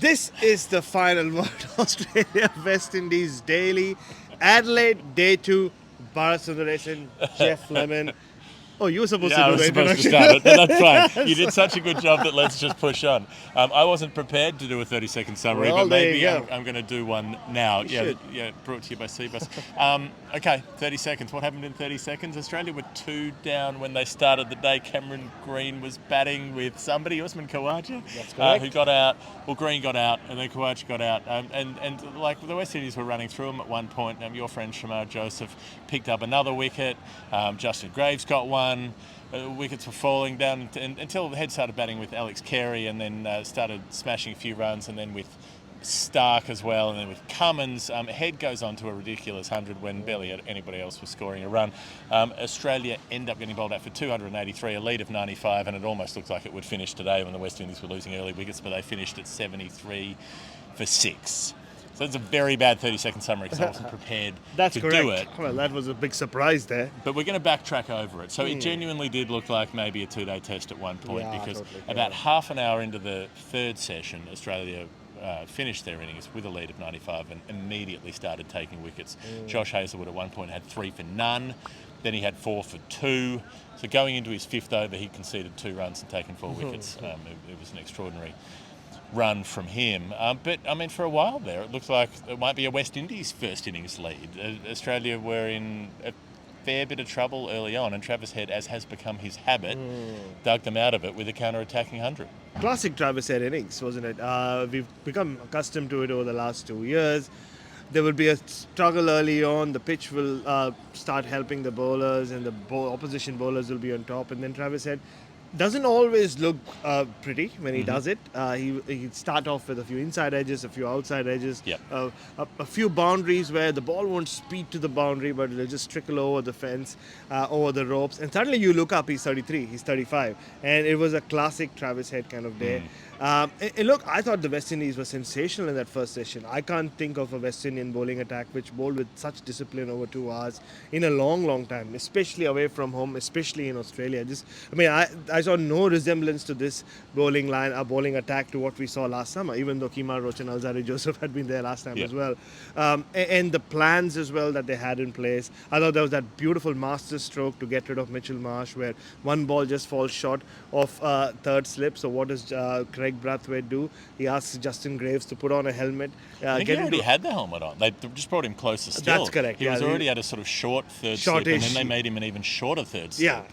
This is the final word. Australia, West Indies daily. Adelaide, day 2. Bharat Sundaresan, Jeff Lemon. Oh, you were supposed Yeah, to I do was the supposed to introduction. start it, but that's fine. You did such a good job that let's just push on. I wasn't prepared to do a 30-second summary, Well, but there maybe you go. I'm going to do one now. You Yeah, should. brought to you by CBUS. Okay, 30 seconds. What happened in 30 seconds? Australia were 2 down when they started the day. Cameron Green was batting with somebody, Usman Khawaja, That's correct. who got out. Well, Green got out, and then Khawaja got out. And like the West Indies were running through them at one point. Your friend Shamar Joseph picked up another wicket. Justin Graves got one. Wickets were falling down until the head started batting with Alex Carey, and then started smashing a few runs, and then with Stark as well, and then with Cummins. Head goes on to a ridiculous 100 when barely anybody else was scoring a run. Australia end up getting bowled out for 283, a lead of 95, and it almost looked like it would finish today when the West Indies were losing early wickets, but they finished at 73 for 6. So it's a very bad 30-second summary because I wasn't prepared That's to correct. do it. Well, that was a big surprise there. But we're going to backtrack over it. So it genuinely did look like maybe a 2-day test at one point, Yeah, because totally. about half an hour into the third session, Australia finished their innings with a lead of 95 and immediately started taking wickets. Josh Hazlewood at one point had 3 for none. Then he had 4 for 2. So going into his 5th over, he conceded 2 runs and taken 4 wickets. It was an extraordinary run from him. But, I mean, for a while there, it looked like it might be a West Indies first innings lead. Australia were in a fair bit of trouble early on, and Travis Head, as has become his habit, dug them out of it with a counter-attacking 100. Classic Travis Head innings, wasn't it? We've become accustomed to it over the last 2 years. There will be a struggle early on. The pitch will start helping the bowlers, and the opposition bowlers will be on top. And then Travis Head doesn't always look pretty when he does it. He'd start off with a few inside edges, a few outside edges, Yep. a few boundaries where the ball won't speed to the boundary, but it'll just trickle over the fence, over the ropes. And suddenly you look up, he's 33, he's 35. And it was a classic Travis Head kind of day. And look, I thought the West Indies were sensational in that first session. I can't think of a West Indian bowling attack which bowled with such discipline over 2 hours in a long, long time, especially away from home, especially in Australia. I saw no resemblance to this bowling attack to what we saw last summer, even though Kemar Roach and Shamar Joseph had been there last time as well. And the plans as well that they had in place. I thought there was that beautiful master stroke to get rid of Mitchell Marsh, where one ball just falls short of third slip. So what does Craig Brathwaite do? He asks Justin Graves to put on a helmet. I think he already had the helmet on. They just brought him closer still. That's correct. He was already at a sort of short third slip, and then they made him an even shorter third slip. Yeah.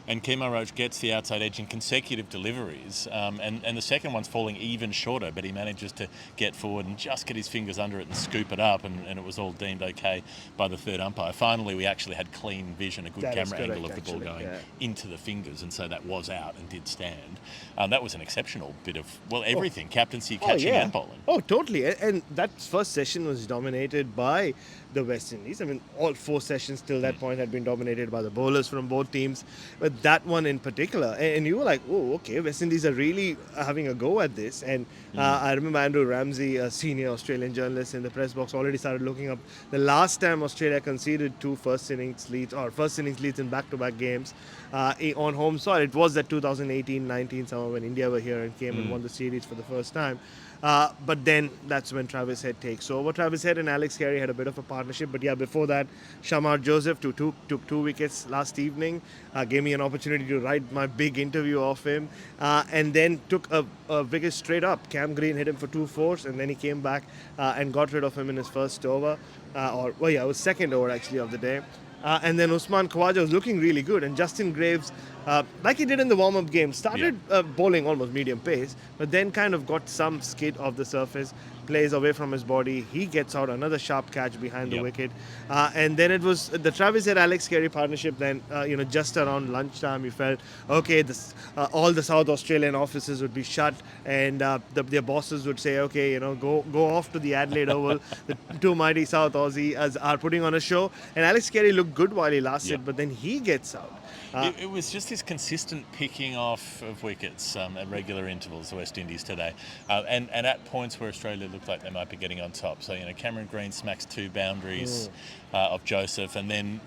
And Kemar Roach gets the outside edge in consecutive deliveries, and the second one's falling even shorter, but he manages to get forward and just get his fingers under it and scoop it up, and it was all deemed okay by the third umpire. Finally, we actually had clean vision, a good camera angle of the ball going into the fingers, and so that was out and did stand. That was an exceptional bit of, everything, captaincy, catching and bowling. Oh, totally. And that first session was dominated by the West Indies. I mean, all 4 sessions till that point had been dominated by the bowlers from both teams, but that one in particular. And you were like, oh, okay, West Indies are really having a go at this. And I remember Andrew Ramsey, a senior Australian journalist in the press box, already started looking up the last time Australia conceded 2 first innings leads in back-to-back games on home soil. It was that 2018-19 summer when India were here and came and won the series for the first time. But then that's when Travis Head takes over. Travis Head and Alex Carey had a bit of a partnership, but before that, Shamar Joseph took 2 wickets last evening, gave me an opportunity to write my big interview of him, and then took a wicket straight up. Cam Green hit him for 2 fours, and then he came back and got rid of him in his first over, it was second over actually of the day. And then Usman Khawaja was looking really good, and Justin Graves, like he did in the warm-up game, started bowling almost medium pace, but then kind of got some skid off the surface, plays away from his body. He gets out, another sharp catch behind the wicket. And then it was the Travis Head Alex Carey partnership. Then, just around lunchtime, you felt, okay, all the South Australian offices would be shut, and their bosses would say, okay, go off to the Adelaide Oval. The 2 mighty South Aussies are putting on a show. And Alex Carey looked good while he lasted, but then he gets out. It was just this consistent picking off of wickets at regular intervals, the West Indies today. And at points where Australia looked like they might be getting on top. So, Cameron Green smacks 2 boundaries of Joseph, and then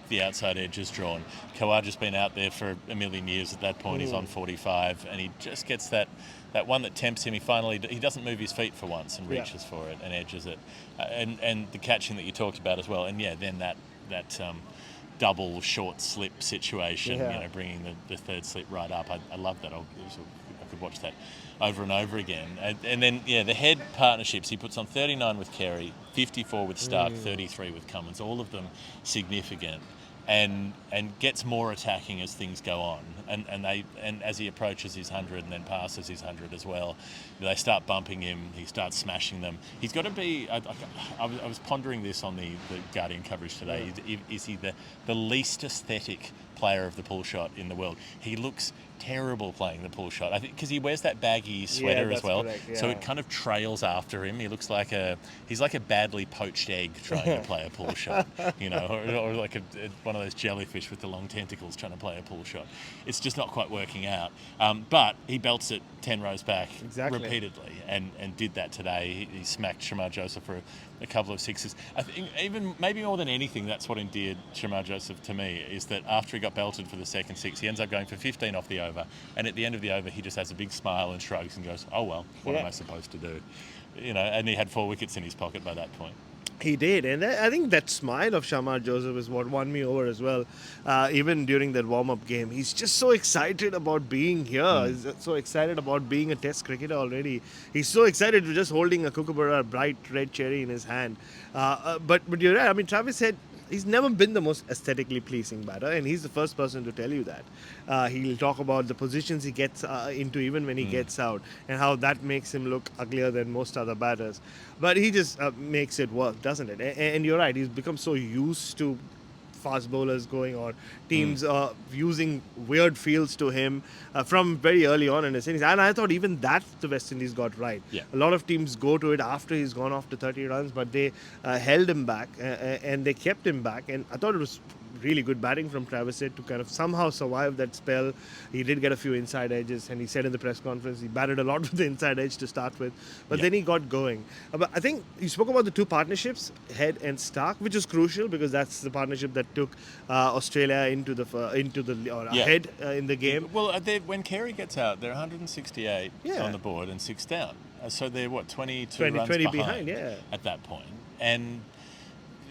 the outside edge is drawn. Khawaja's been out there for a million years at that point. He's on 45, and he just gets that that one that tempts him, he doesn't move his feet for once and Yeah. reaches for it and edges it, and the catching that you talked about as well, and then that double short slip situation, Yeah. bringing the third slip right up. I love that. I could watch that over and over again. And then, the head partnerships, he puts on 39 with Carey, 54 with Stark, 33 with Cummins, all of them significant, and gets more attacking as things go on. And as he approaches his 100 and then passes his 100 as well, they start bumping him, he starts smashing them. He's got to be, I was pondering this on the Guardian coverage today, is he the least aesthetic player of the pull shot in the world? He looks terrible playing the pull shot, I think, because he wears that baggy sweater as well, correct, so yeah. it kind of trails after him. He looks like he's like a badly poached egg trying to play a pull shot, or like one of those jellyfish with the long tentacles trying to play a pull shot. It's just not quite working out, but he belts it 10 rows back repeatedly, and did that today. He smacked Shamar Joseph for a couple of sixes. I think even maybe more than anything, that's what endeared Shamar Joseph to me, is that after he got belted for the second six, he ends up going for 15 off the over, and at the end of the over he just has a big smile and shrugs and goes, oh well, what am I supposed to do? And he had 4 wickets in his pocket by that point. He did, and I think that smile of Shamar Joseph is what won me over as well. Even during that warm-up game, he's just so excited about being here. He's so excited about being a Test cricketer already. He's so excited to just holding a Kookaburra bright red cherry in his hand. But you're right. I mean, Travis said he's never been the most aesthetically pleasing batter, and he's the first person to tell you that. He'll talk about the positions he gets into even when he gets out, and how that makes him look uglier than most other batters. But he just makes it work, doesn't it? And you're right, he's become so used to fast bowlers going, or teams using weird fields to him from very early on in his innings. And I thought even that the West Indies got right. Yeah. A lot of teams go to it after he's gone off to 30 runs, but they held him back and they kept him back. And I thought it was really good batting from Travis Head to kind of somehow survive that spell. He did get a few inside edges, and he said in the press conference he batted a lot with the inside edge to start with, but then he got going. But I think you spoke about the two partnerships, Head and Stark, which is crucial because that's the partnership that took Australia into the ahead in the game. Well, when Carey gets out, they're 168 Yeah. on the board and 6 down. So they're 22 20 runs behind, yeah. at that point. And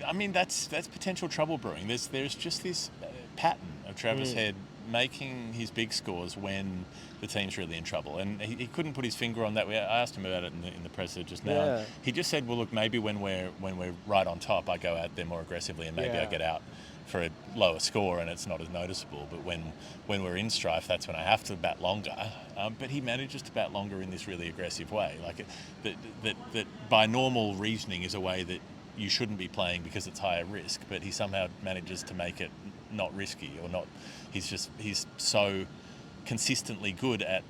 I mean, that's potential trouble brewing. There's just this pattern of Travis Head making his big scores when the team's really in trouble, and he couldn't put his finger on that. I asked him about it in the presser just now. Yeah. He just said, "Well, look, maybe when we're right on top, I go out there more aggressively, and maybe I get out for a lower score, and it's not as noticeable. But when we're in strife, that's when I have to bat longer." But he manages to bat longer in this really aggressive way, like that by normal reasoning is a way that you shouldn't be playing because it's higher risk, but he somehow manages to make it not risky or not. He's so consistently good at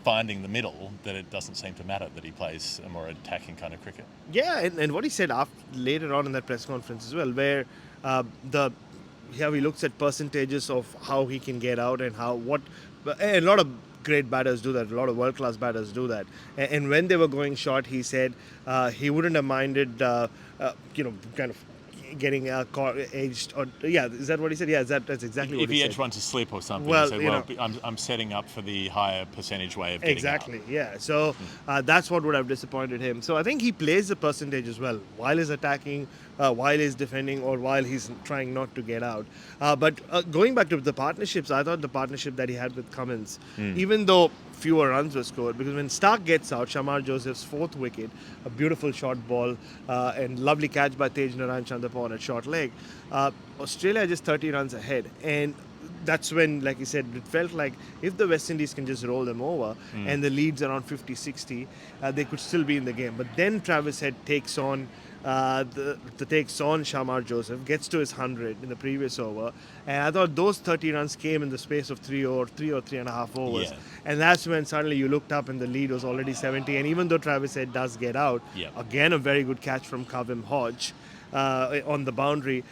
finding the middle that it doesn't seem to matter that he plays a more attacking kind of cricket. Yeah, and what he said later on in that press conference as well, where he looks at percentages of how he can get out and and a lot of great batters do that. A lot of world-class batters do that. And when they were going short, he said he wouldn't have minded, kind of getting edged. Or is that what he said? Yeah, that's exactly what If he he said. edged one to slip or something, Well, he said, I'm setting up for the higher percentage way of getting Exactly, out. yeah. So that's what would have disappointed him. So I think he plays the percentage as well, while he's attacking, while he's defending, or while he's trying not to get out. But going back to the partnerships, I thought the partnership that he had with Cummins, even though fewer runs were scored, because when Stark gets out, Shamar Joseph's fourth wicket, a beautiful short ball and lovely catch by Tej Narayan Chandrapawan at short leg, Australia just 30 runs ahead. And that's when, like you said, it felt like if the West Indies can just roll them over and the lead's around 50-60, they could still be in the game. But then Travis Head takes on Shamar Joseph, gets to his 100 in the previous over, and I thought those 30 runs came in the space of three or three and a half overs. Yeah. And that's when suddenly you looked up and the lead was already 70. And even though Travis Head does get out, again a very good catch from Kavim Hodge. on the boundary.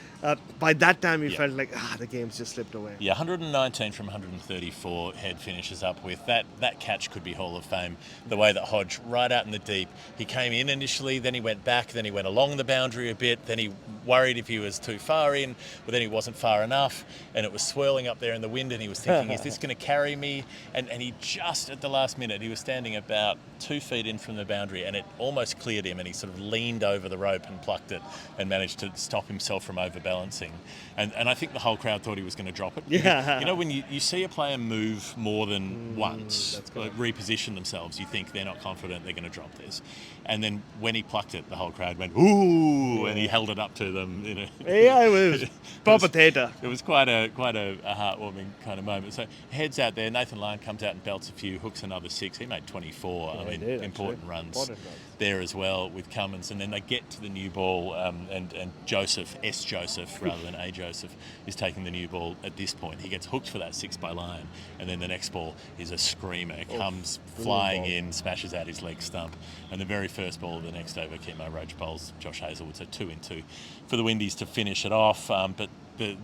By that time, you Yeah. felt like the game's just slipped away. Yeah, 119 from 134 Head finishes up with. That catch could be Hall of Fame. The way that Hodge, right out in the deep, he came in initially, then he went back, then he went along the boundary a bit, then he worried if he was too far in, but then he wasn't far enough, and it was swirling up there in the wind, and he was thinking, is this going to carry me? And he just, at the last minute, he was standing about 2 feet in from the boundary, and it almost cleared him, and he sort of leaned over the rope and plucked it and managed to stop himself from overbalancing. And I think the whole crowd thought he was going to drop it. Yeah. You know, when you see a player move more than once, correct. reposition themselves, you think they're not confident they're going to drop this. And then when he plucked it, the whole crowd went, ooh, and he held it up to them. You know. Yeah, it was proper theatre. It was quite a heartwarming kind of moment. So Head's out there. Nathan Lyon comes out and belts a few, hooks another 6. He made 24. Yeah, he did, important actually. runs Important runs. there as well with Cummins. And then they get to the new ball, and Joseph, S. Joseph rather than A. Joseph, is taking the new ball at this point. He gets hooked for that 6 by Lyon, and then the next ball is a screamer. It comes flying in, smashes out his leg stump, and the very first ball of the next over, Kimo Roach bowls Josh Hazlewood, so 2 in 2 for the Windies to finish it off. But the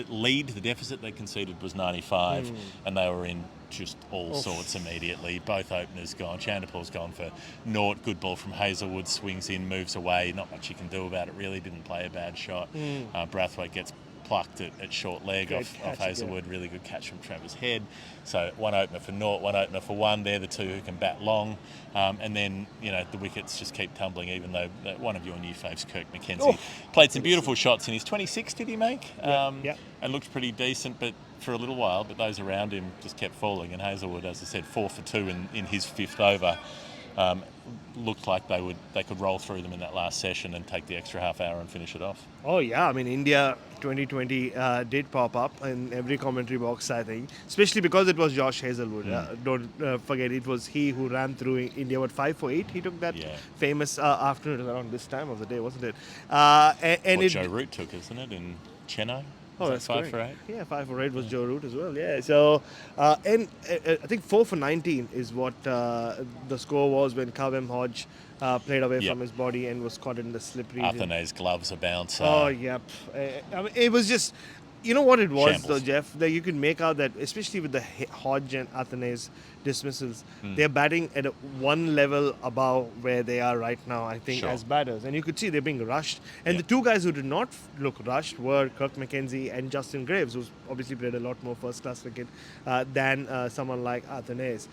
lead, the deficit they conceded was 95, and they were in just all sorts immediately. Both openers gone. Chanderpaul's gone for naught. Good ball from Hazlewood, swings in, moves away. Not much you can do about it, really. Didn't play a bad shot. Brathwaite gets plucked at short leg off Hazlewood. Really good catch from Travis Head. So one opener for naught, one opener for one. They're the two who can bat long. And then, you know, the wickets just keep tumbling, even though one of your new faves, Kirk McKenzie, played some beautiful shots in his 26, did he make? And looked pretty decent, but for a little while, but those around him just kept falling. And Hazlewood, as I said, 4 for 2 in his 5th over. Looked like they could roll through them in that last session and take the extra half hour and finish it off. Oh yeah, I mean India 2020 did pop up in every commentary box, I think, especially because it was Josh Hazlewood. Don't forget, it was he who ran through India. 5 for 8? He took that famous afternoon around this time of the day, wasn't it? And what Joe Root took, isn't it, in Chennai? Oh, that's 5 for 8? Yeah, 5 for 8 was Joe Root as well. Yeah, so and I think 4 for 19 is what the score was when Kavem Hodge played away from his body and was caught in the slip region. Athenay's gloves a bouncer. Oh, yep. I mean, it was just, you know what it was, Shambles. though, Jeff? That you could make out that, especially with the Hodge and Athenay's dismissals, they're batting at one level above where they are right now, I think, as batters. And you could see they're being rushed. And the two guys who did not look rushed were Kirk McKenzie and Justin Graves, who's obviously played a lot more first-class cricket than someone like Athenay's.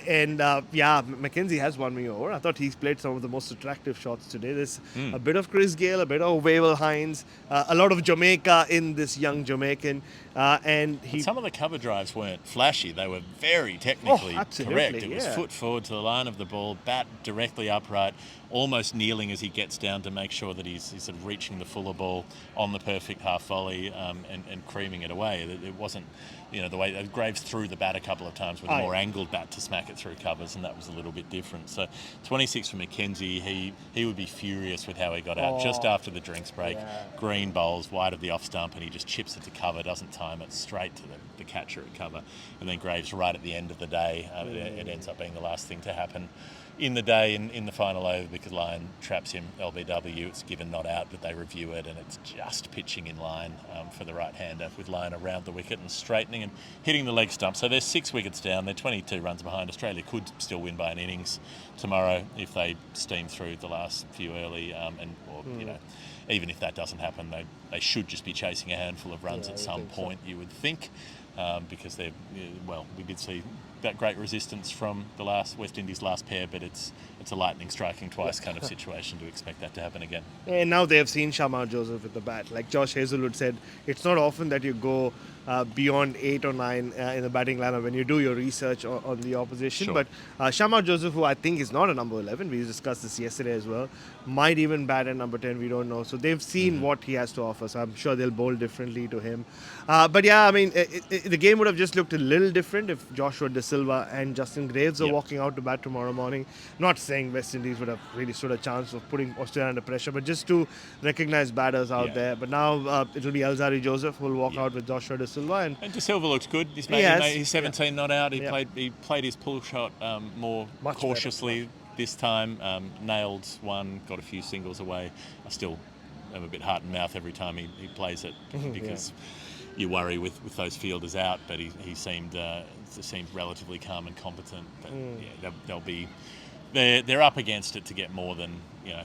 McKenzie has won me over. I thought he's played some of the most attractive shots today. There's a bit of Chris Gayle, a bit of Wavell Hines, a lot of Jamaica in this young Jamaican. And some of the cover drives weren't flashy. They were very technically correct. It was foot forward to the line of the ball, bat directly upright, almost kneeling as he gets down to make sure that he's sort of reaching the fuller ball on the perfect half volley and creaming it away. It wasn't, you know, the way Graves threw the bat a couple of times with a more angled bat to smack it through covers, and that was a little bit different. So 26 for McKenzie, he would be furious with how he got out just after the drinks break. Green bowls wide of the off stump, and he just chips it to cover, doesn't time it, straight to the catcher at cover. And then Graves, right at the end of the day, it ends up being the last thing to happen in the day in the final over because Lyon traps him LBW. It's given not out, but they review it, and it's just pitching in line for the right-hander with Lyon around the wicket and straightening and hitting the leg stump. So they're 6 wickets down. They're 22 runs behind. Australia could still win by an innings tomorrow if they steam through the last few early, you know, even if that doesn't happen, they should just be chasing a handful of runs at some point, you would think, because we did see that great resistance from the West Indies last pair, but it's a lightning striking twice kind of situation to expect that to happen again. And now they have seen Shamar Joseph with the bat. Like Josh Hazlewood said, it's not often that you go beyond 8 or 9 in the batting lineup when you do your research on the opposition. But Shamar Joseph, who I think is not a number 11, we discussed this yesterday as well, might even bat at number 10, we don't know. So they've seen what he has to offer, so I'm sure they'll bowl differently to him. But yeah, I mean, the game would have just looked a little different if Joshua De Silva and Justin Graves are walking out to bat tomorrow morning. Not saying West Indies would have really stood a chance of putting Australia under pressure, but just to recognize batters out there. But now it will be Alzari Joseph who will walk out with Joshua De Silva. And De Silva looks good. He's 17 not out. He played his pull shot more cautiously this time. Nailed one, got a few singles away. I still am a bit heart and mouth every time he plays it because you worry with those fielders out, but he seemed relatively calm and competent. But they'll be they're up against it to get more than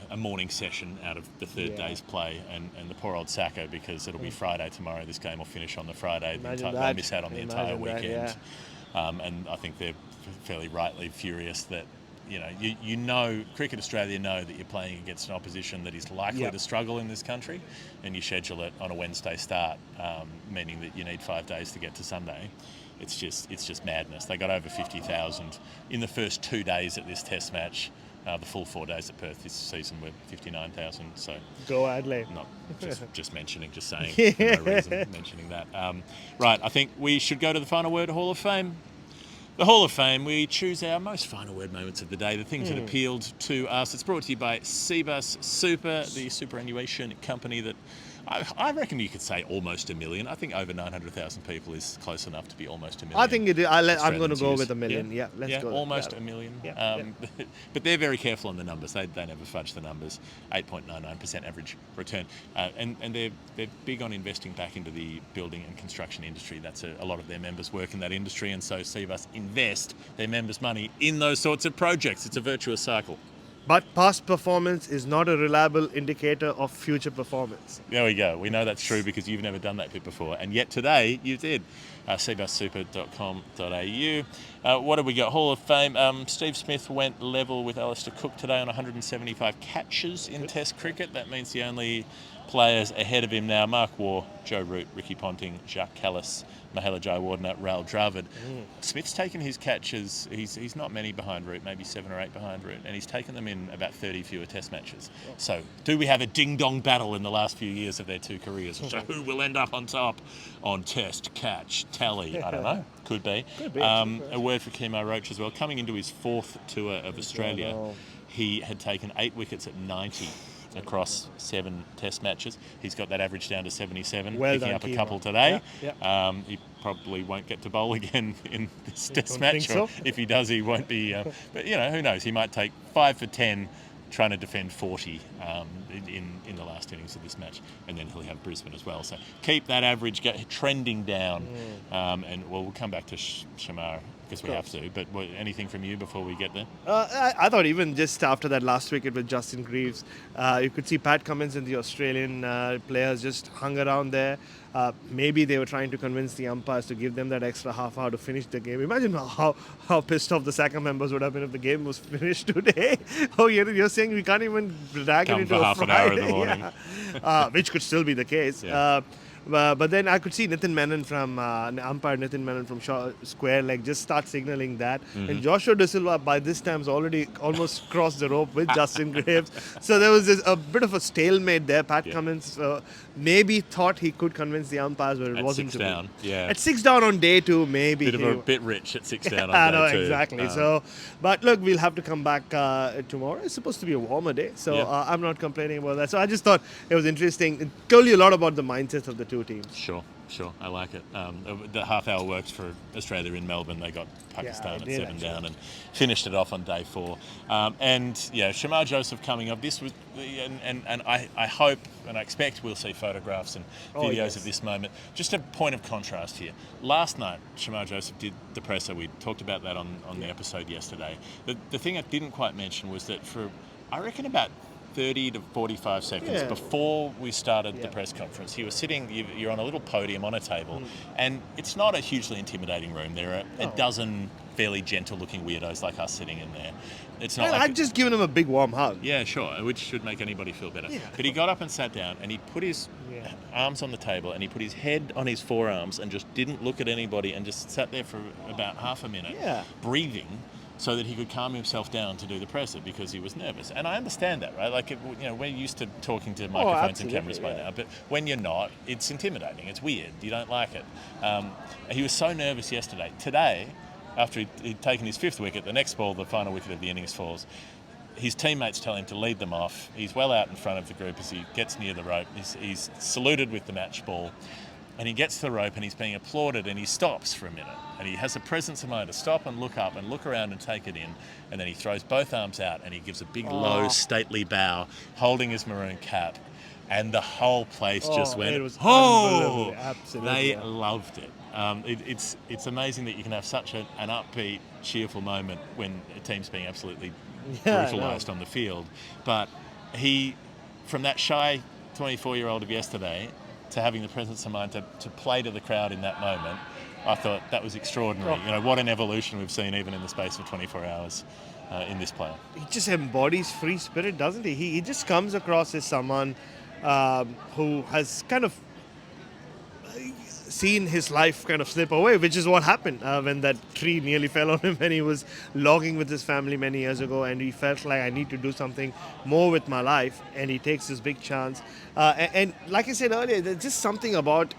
a morning session out of the third day's play, and the poor old Sacco, because it'll be Friday tomorrow. This game will finish on the Friday. They'll miss out on the entire weekend, and I think they're fairly rightly furious that. Cricket Australia know that you're playing against an opposition that is likely to struggle in this country, and you schedule it on a Wednesday start, meaning that you need 5 days to get to Sunday. It's just madness. They got over 50,000 in the first 2 days at this Test match. The full 4 days at Perth this season were 59,000. So go Adelaide. Not just saying for no reason mentioning that. Right, I think we should go to the Final Word Hall of Fame. The Hall of Fame, we choose our most final word moments of the day, the things that appealed to us. It's brought to you by CBUS Super, the superannuation company that I reckon you could say almost a million. I think over 900,000 people is close enough to be almost a million. I think I'm going to go with a million. Yeah, let's go. Almost a million. But they're very careful on the numbers. They never fudge the numbers. 8.99% average return. And they're big on investing back into the building and construction industry. That's a lot of their members work in that industry, and so CBUS invest their members' money in those sorts of projects. It's a virtuous cycle. But past performance is not a reliable indicator of future performance. There we go. We know that's true because you've never done that bit before. And yet today you did. cbussuper.com.au. What have we got? Hall of Fame. Steve Smith went level with Alistair Cook today on 175 catches in Test cricket. That means the only players ahead of him now: Mark Waugh, Joe Root, Ricky Ponting, Jacques Kallis, Mahela Jayawardene, Raul Dravid. Smith's taken his catches, he's not many behind Root, maybe 7 or 8 behind Root, and he's taken them in about 30 fewer Test matches. So do we have a ding-dong battle in the last few years of their two careers? So who will end up on top on Test, catch, tally? I don't know. Could be. A word for Kemo Roach as well. Coming into his 4th tour of Australia, he had taken 8 wickets at 90 across 7 Test matches. He's got that average down to 77, picking up a couple today. He probably won't get to bowl again in this Test match. Or if he does, he won't be. But who knows? He might take 5 for 10, trying to defend 40 in the last innings of this match, and then he'll have Brisbane as well. So keep that average trending down, and we'll come back to Shamar because we have to. But anything from you before we get there? I thought even just after that last wicket with Justin Greaves, you could see Pat Cummins and the Australian players just hung around there. Maybe they were trying to convince the umpires to give them that extra half hour to finish the game. Imagine how pissed off the SACA members would have been if the game was finished today. You're saying we can't even drag it into half Friday. An hour in the morning. Which could still be the case. But then I could see umpire Nitin Menon from square leg just start signalling that. And Joshua De Silva by this time has already almost crossed the rope with Justin Graves. So there was a bit of a stalemate there. Pat Cummins maybe thought he could convince the umpires, but it wasn't to down. be. Yeah. At 6 down on day 2, maybe. Bit rich at 6 down on I day know, 2. exactly. But look, we'll have to come back tomorrow. It's supposed to be a warmer day, so I'm not complaining about that. So I just thought it was interesting. It told you a lot about the mindsets of the two teams. Sure. I like it. The half hour worked for Australia in Melbourne. They got Pakistan at 7 down and finished it off on day 4. Shamar Joseph coming up. This was, and I hope and I expect we'll see photographs and videos of this moment. Just a point of contrast here. Last night, Shamar Joseph did the presser. We talked about that on the episode yesterday. The thing I didn't quite mention was that for, I reckon, about 30 to 45 seconds before we started the press conference, he was sitting, you're on a little podium on a table, and it's not a hugely intimidating room. There are a dozen fairly gentle looking weirdos like us sitting in there. It's not I've just given him a big warm hug. Yeah, sure, which should make anybody feel better. But he got up and sat down, and he put his arms on the table, and he put his head on his forearms and just didn't look at anybody and just sat there for about half a minute, breathing, so that he could calm himself down to do the presser because he was nervous. And I understand that, right? Like, we're used to talking to microphones and cameras by now, but when you're not, it's intimidating. It's weird. You don't like it. He was so nervous yesterday. Today, after he'd taken his 5th wicket, the next ball, the final wicket of the innings falls, his teammates tell him to lead them off. He's well out in front of the group as he gets near the rope. He's saluted with the match ball. And he gets to the rope and he's being applauded and he stops for a minute. And he has the presence of mind to stop and look up and look around and take it in. And then he throws both arms out and he gives a big, low, stately bow, holding his maroon cap. And the whole place just went, it was oh! unbelievable. Absolutely. They loved it. It's amazing that you can have such an upbeat, cheerful moment when a team's being absolutely brutalised on the field. But he, from that shy 24-year-old of yesterday to having the presence of mind to play to the crowd in that moment, I thought that was extraordinary. You know, what an evolution we've seen even in the space of 24 hours in this player. He just embodies free spirit, doesn't he? He just comes across as someone who has kind of seen his life kind of slip away, which is what happened when that tree nearly fell on him when he was logging with his family many years ago, and he felt like, I need to do something more with my life, and he takes this big chance. And like I said earlier, there's just something about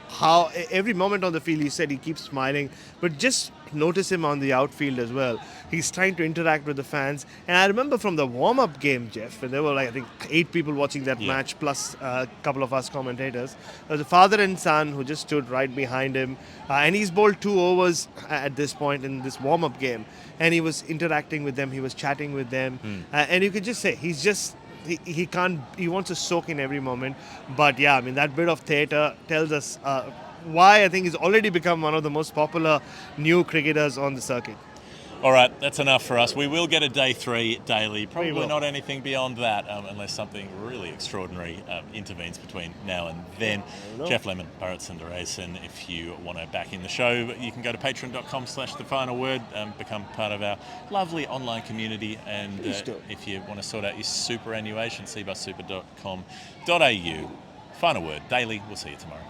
how every moment on the field, he said he keeps smiling, but just notice him on the outfield as well. He's trying to interact with the fans. And I remember from the warm-up game, Jeff, when there were like, I think 8 people watching that match, plus a couple of us commentators. There was a father and son who just stood right behind him. And he's bowled 2 overs at this point in this warm-up game. And he was interacting with them. He was chatting with them. And you could just say, he's just... He wants to soak in every moment. But yeah, I mean, that bit of theatre tells us why I think he's already become one of the most popular new cricketers on the circuit. All right, that's enough for us. We will get a day 3 daily, probably will. not anything beyond that, unless something really extraordinary intervenes between now and then. Jeff Lemon, Bharat Sundaresan, if you want to back in the show, you can go to patreon.com/thefinalword, become part of our lovely online community, and if you want to sort out your superannuation, cbussuper.com.au. Final Word Daily. We'll see you tomorrow.